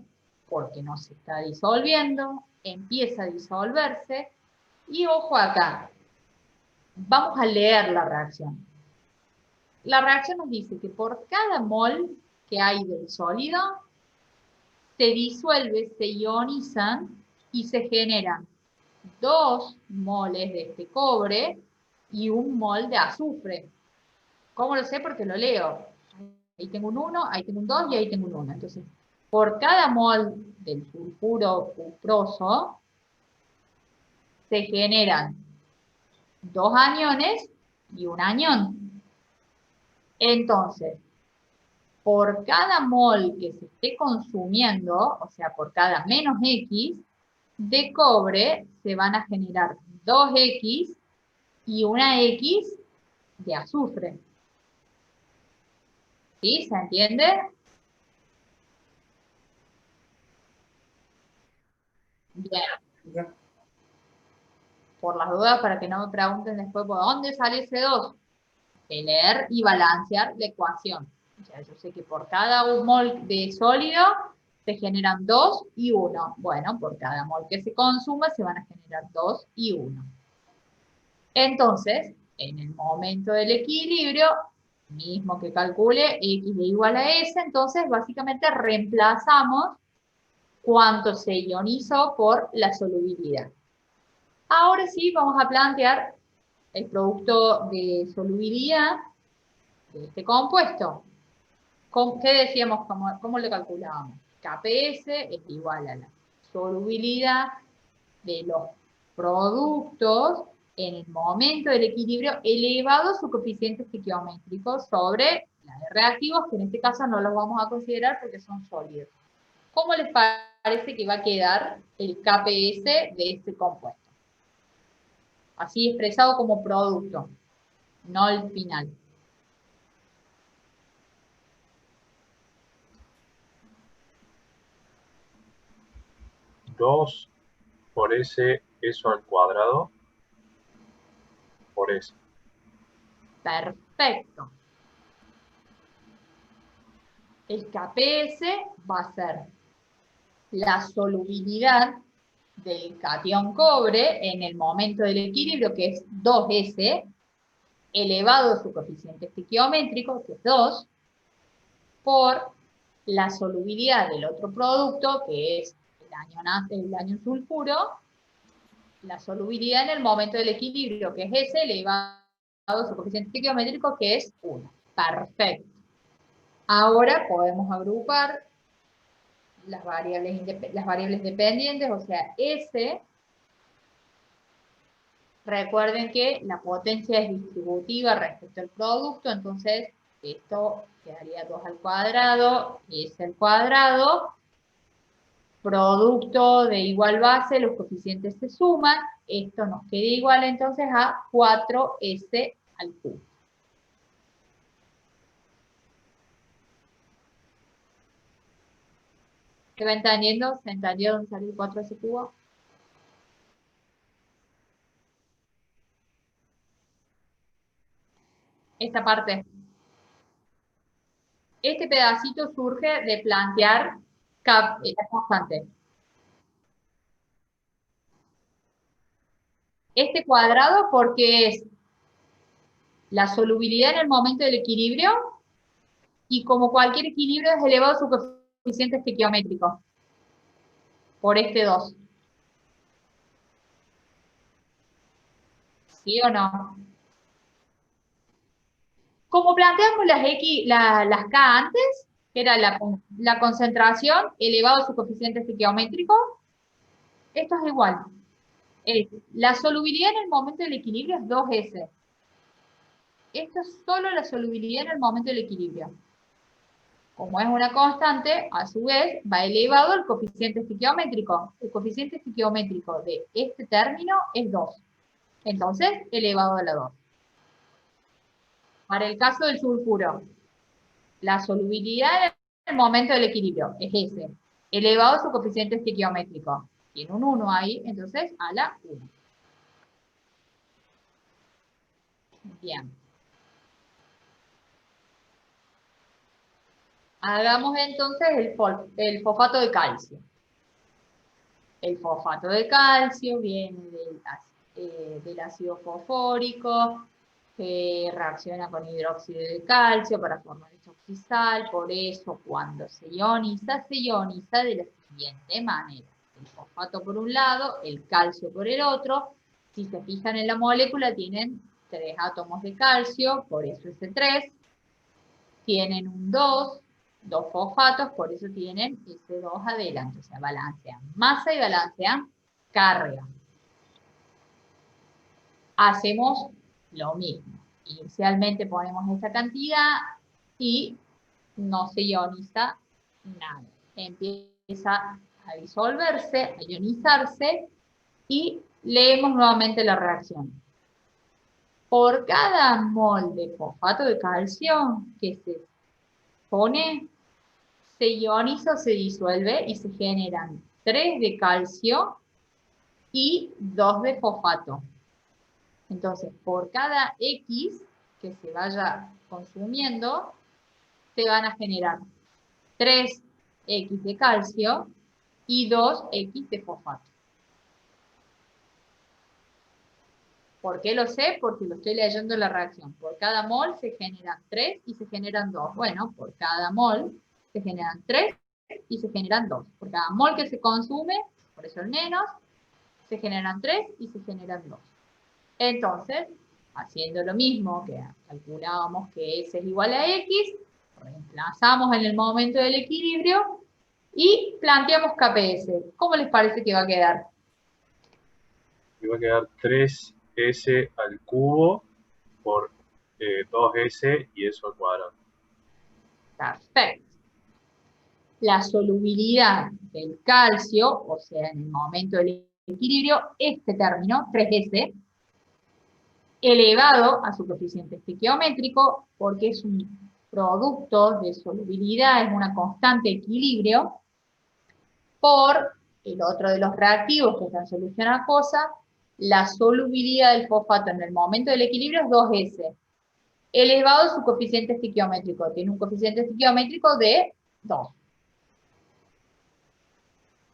porque no se está disolviendo, empieza a disolverse, y ojo acá, vamos a leer la reacción. La reacción nos dice que por cada mol que hay del sólido, se disuelve, se ionizan y se generan 2 moles de este cobre y 1 mol de azufre. ¿Cómo lo sé? Porque lo leo. Ahí tengo un 1, ahí tengo un 2 y ahí tengo un 1. Entonces, por cada mol del sulfuro cuproso, se generan 2 aniones y un anión. Entonces, por cada mol que se esté consumiendo, o sea, por cada menos X de cobre, se van a generar 2X y una X de azufre. ¿Sí? ¿Se entiende? Bien. Por las dudas, para que no me pregunten después, ¿por dónde sale ese 2? Leer y balancear la ecuación. O sea, yo sé que por cada un mol de sólido se generan 2 y 1. Bueno, por cada mol que se consuma se van a generar 2 y 1. Entonces, en el momento del equilibrio, mismo que calcule X es igual a S, entonces básicamente reemplazamos cuánto se ionizó por la solubilidad. Ahora sí vamos a plantear el producto de solubilidad de este compuesto. ¿Qué decíamos? ¿Cómo lo calculábamos? KPS es igual a la solubilidad de los productos en el momento del equilibrio elevado a su coeficiente estequiométrico sobre la de reactivos, que en este caso no los vamos a considerar porque son sólidos. ¿Cómo les parece que va a quedar el KPS de este compuesto? Así expresado como producto, no el final. 2 por S, eso al cuadrado, por S. Perfecto. El KPS va a ser la solubilidad del catión cobre en el momento del equilibrio, que es 2S, elevado a su coeficiente estequiométrico, que es 2, por la solubilidad del otro producto, que es el año sulfuro, la solubilidad en el momento del equilibrio, que es S, elevado a su coeficiente estequiométrico, que es 1. Perfecto. Ahora podemos agrupar las variables dependientes, o sea, S. Recuerden que la potencia es distributiva respecto al producto, entonces esto quedaría 2 al cuadrado, S al cuadrado, producto de igual base, los coeficientes se suman, esto nos queda igual entonces a 4S al cubo. ¿Se va entendiendo? ¿Se entendió dónde salió el 4S cubo? Esta parte. Este pedacito surge de plantear la constante. Este cuadrado porque es la solubilidad en el momento del equilibrio y como cualquier equilibrio es elevado a su coeficiente estequiométrico por este 2. ¿Sí o no? Como planteamos las K antes, que era la concentración elevado a su coeficiente estequiométrico, esto es igual. La solubilidad en el momento del equilibrio es 2S. Esto es solo la solubilidad en el momento del equilibrio. Como es una constante, a su vez, va elevado el coeficiente estequiométrico. El coeficiente estequiométrico de este término es 2. Entonces, elevado a la 2. Para el caso del sulfuro, la solubilidad en el momento del equilibrio es S, elevado a su coeficiente estequiométrico. Tiene un 1 ahí, entonces a la 1. Bien. Hagamos entonces el fosfato de calcio. El fosfato de calcio viene del ácido fosfórico, que reacciona con hidróxido de calcio para formar el oxisal, por eso cuando se ioniza de la siguiente manera. El fosfato por un lado, el calcio por el otro. Si se fijan en la molécula, tienen 3 átomos de calcio, por eso ese 3. Tienen un 2 fosfatos, por eso tienen ese 2 adelante. O sea, balancean masa y balancean carga. Hacemos lo mismo. Inicialmente ponemos esta cantidad y no se ioniza nada. Empieza a disolverse, a ionizarse, y leemos nuevamente la reacción. Por cada mol de fosfato de calcio que se pone, se ioniza o se disuelve y se generan 3 de calcio y 2 de fosfato. Entonces, por cada X que se vaya consumiendo, se van a generar 3X de calcio y 2X de fosfato. ¿Por qué lo sé? Porque lo estoy leyendo la reacción. Por cada mol se generan 3 y se generan 2. Bueno, por cada mol se generan 3 y se generan 2. Por cada mol que se consume, por eso el menos, se generan 3 y se generan 2. Entonces, haciendo lo mismo que calculábamos que S es igual a X, reemplazamos en el momento del equilibrio y planteamos KPS. ¿Cómo les parece que va a quedar? Y va a quedar 3S al cubo por 2S y eso al cuadrado. Perfecto. La solubilidad del calcio, o sea, en el momento del equilibrio, este término, 3S, elevado a su coeficiente estequiométrico, porque es un producto de solubilidad, es una constante equilibrio, por el otro de los reactivos que está en solución acuosa, la solubilidad del fosfato en el momento del equilibrio es 2S, elevado a su coeficiente estequiométrico, tiene un coeficiente estequiométrico de 2.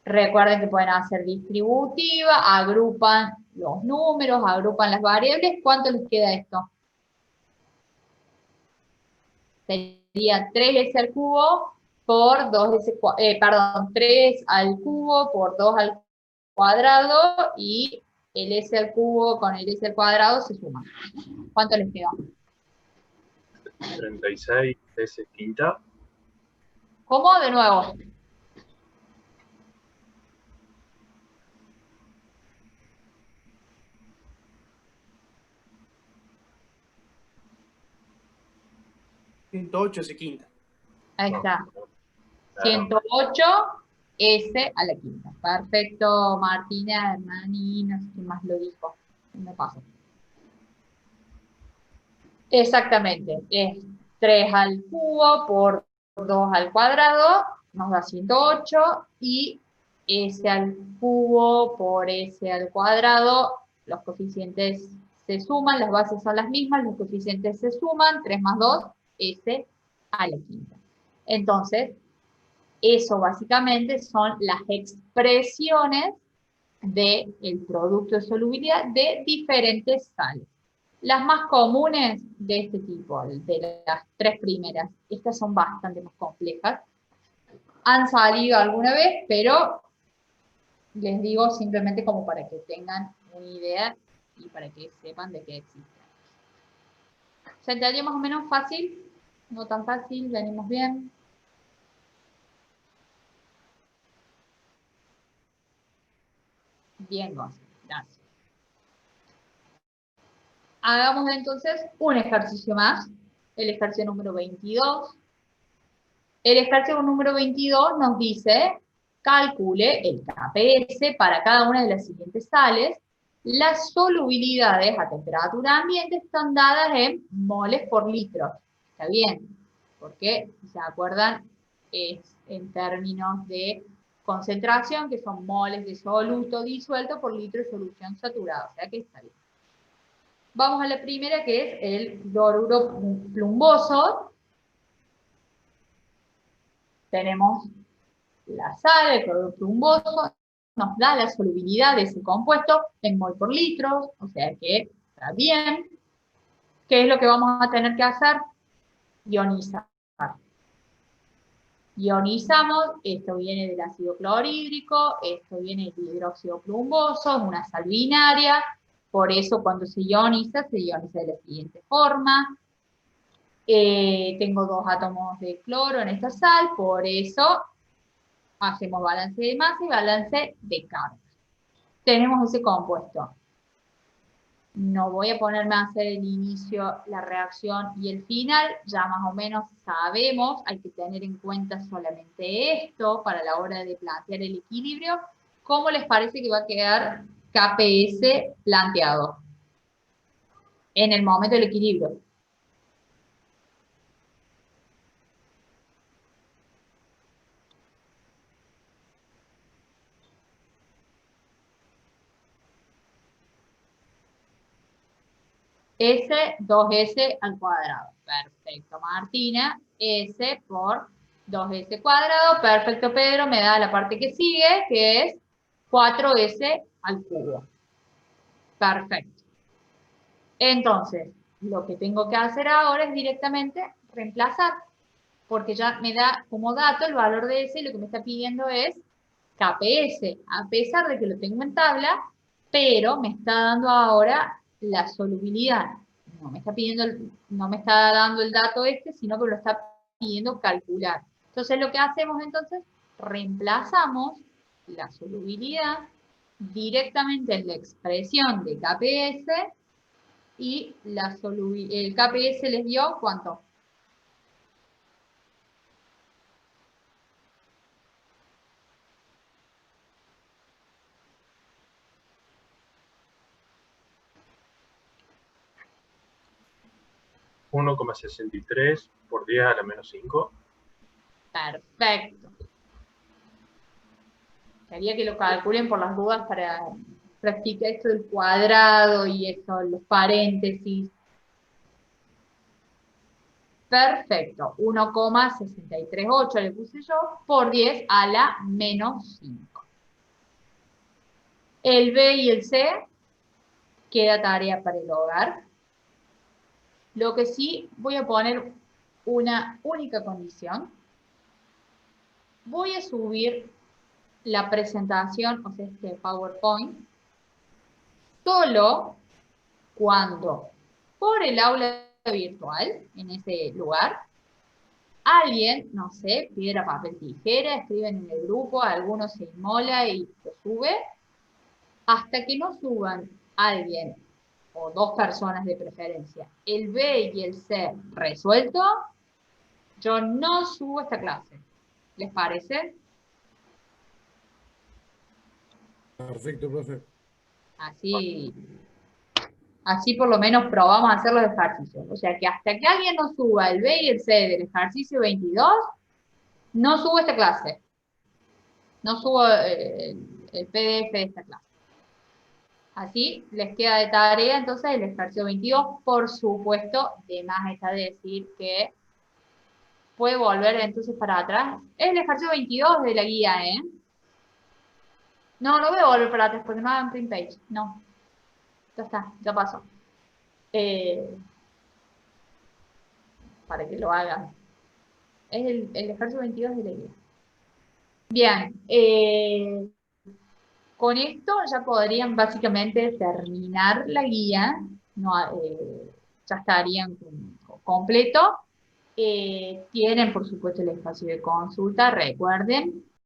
Recuerden que pueden hacer distributiva, agrupan los números, agrupan las variables. ¿Cuánto les queda esto? Sería 3S al cubo por 2S, perdón, 3 al cubo por 2 al cuadrado, y el S al cubo con el S al cuadrado se suman. ¿Cuánto les quedó? 36 S quinta. ¿Cómo? De nuevo. ¿108 S quinta? Ahí está. 108 S a la quinta. Perfecto, Martina, Hernani, no sé quién más lo dijo. Me paso. Exactamente. Es 3 al cubo por 2 al cuadrado, nos da 108, y S al cubo por S al cuadrado, los coeficientes se suman, las bases son las mismas, los coeficientes se suman, 3 más 2, S a la quinta. Entonces, eso básicamente son las expresiones del producto de solubilidad de diferentes sales. Las más comunes de este tipo, de las 3 primeras, estas son bastante más complejas. Han salido alguna vez, pero les digo simplemente como para que tengan una idea y para que sepan de qué existen. ¿Se entendió más o menos fácil? No tan fácil, venimos bien. Bien, Gonzalo, gracias. Hagamos entonces un ejercicio más, el ejercicio número 22. El ejercicio número 22 nos dice, calcule el KPS para cada una de las siguientes sales. Las solubilidades a temperatura ambiente están dadas en moles por litro. Está bien, porque si se acuerdan, es en términos de concentración, que son moles de soluto disuelto por litro de solución saturada, o sea que está bien. Vamos a la primera, que es el cloruro plumboso. Tenemos la sal, el cloruro plumboso, nos da la solubilidad de ese compuesto en mol por litro, o sea que está bien. ¿Qué es lo que vamos a tener que hacer? Ionizar. Ionizamos, esto viene del ácido clorhídrico, esto viene del hidróxido plumboso, es una sal binaria, por eso cuando se ioniza de la siguiente forma. Tengo 2 átomos de cloro en esta sal, por eso hacemos balance de masa y balance de cargas. Tenemos ese compuesto. No voy a ponerme a hacer el inicio, la reacción y el final, ya más o menos sabemos, hay que tener en cuenta solamente esto para la hora de plantear el equilibrio. ¿Cómo les parece que va a quedar KPS planteado en el momento del equilibrio? S, 2S al cuadrado. Perfecto, Martina. S por 2S cuadrado. Perfecto, Pedro. Me da la parte que sigue, que es 4S al cubo. Perfecto. Entonces, lo que tengo que hacer ahora es directamente reemplazar, porque ya me da como dato el valor de S y lo que me está pidiendo es KPS, a pesar de que lo tengo en tabla, pero me está dando ahora la solubilidad. No me está pidiendo, no me está dando el dato este, sino que lo está pidiendo calcular. Entonces lo que hacemos entonces, reemplazamos la solubilidad directamente en la expresión de KPS y el KPS les dio ¿cuánto? 1,63 por 10 a la menos 5. Perfecto. Quería que lo calculen por las dudas para practicar esto del cuadrado y esto, los paréntesis. Perfecto. 1,638 le puse yo por 10 a la menos 5. El B y el C queda tarea para el hogar. Lo que sí voy a poner una única condición. Voy a subir la presentación, o sea, este PowerPoint, solo cuando por el aula virtual, en ese lugar, alguien, no sé, piedra, papel, tijera, escriben en el grupo, alguno se inmola y lo sube, hasta que no suban alguien, o dos personas de preferencia, el B y el C resuelto, yo no subo esta clase. ¿Les parece? Perfecto, profe. Así por lo menos probamos a hacer los ejercicios. O sea que hasta que alguien no suba el B y el C del ejercicio 22, no subo esta clase. No subo el PDF de esta clase. Así les queda de tarea entonces el ejercicio 22. Por supuesto, de más está decir que puede volver entonces para atrás. Es el ejercicio 22 de la guía, ¿eh? No, no voy a volver para atrás porque no hagan print page. No. Ya está, ya pasó. Para que lo hagan. Es el ejercicio 22 de la guía. Bien, con esto ya podrían básicamente terminar la guía, no, ya estarían completo. Tienen, por supuesto, el espacio de consulta, recuerden,